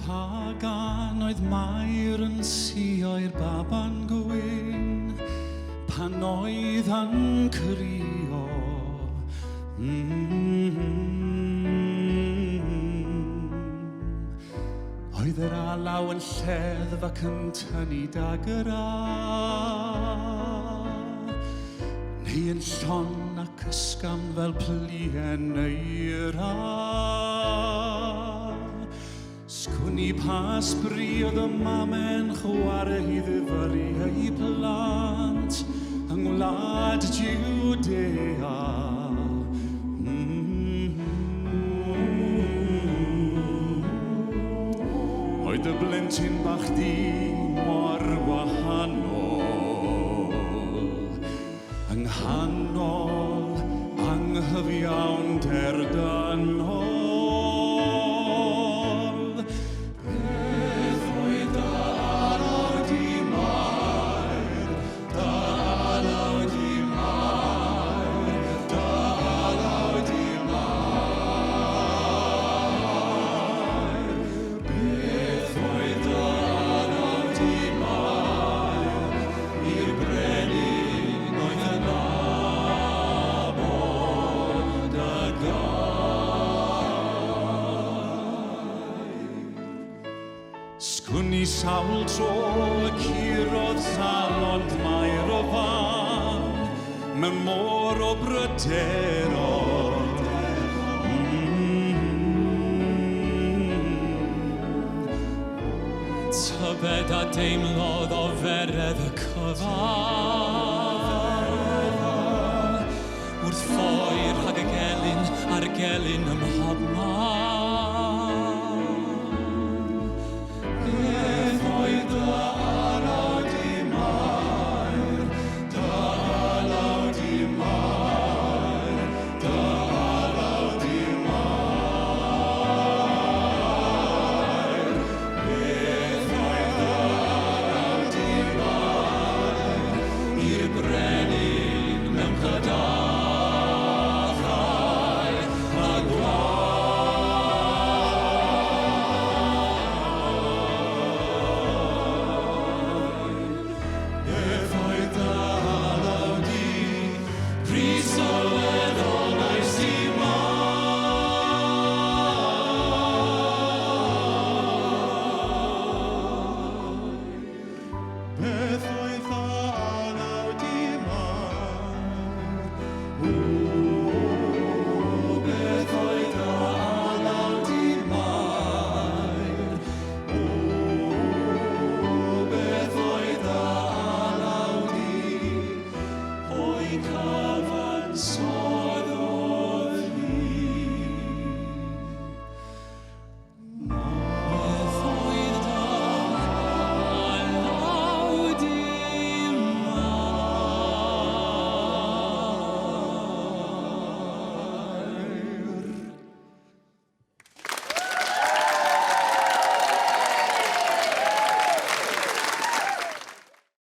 pagan oedd Mair yn sio'i'r baban gwyn pan oedd yn crio. Oedd yr alaw yn lleddf ac yn tynnu dagra, neu yn llon ac ysgam fel plien eira. Sgwni pas bri oedd y mamen chwarae i ddyfyru ei plant yng ngwlad Judea. Oedd y blentyn bach di mor wahanol, yng nghanol anghyfiawnder dynol. Beth oedd dy alaw di Mair, dy alaw di Mair, dy alaw di Mair. Beth oedd dy alaw di Mair, i'r brenin oedd yn nabod a Sgwni sawl tro y curodd salond Mair o fan mewn môr o bryderol. Tybed a deimlodd o feredd y cyfan wrth ffoir rhag y gelyn a'r gelyn ym mhobman.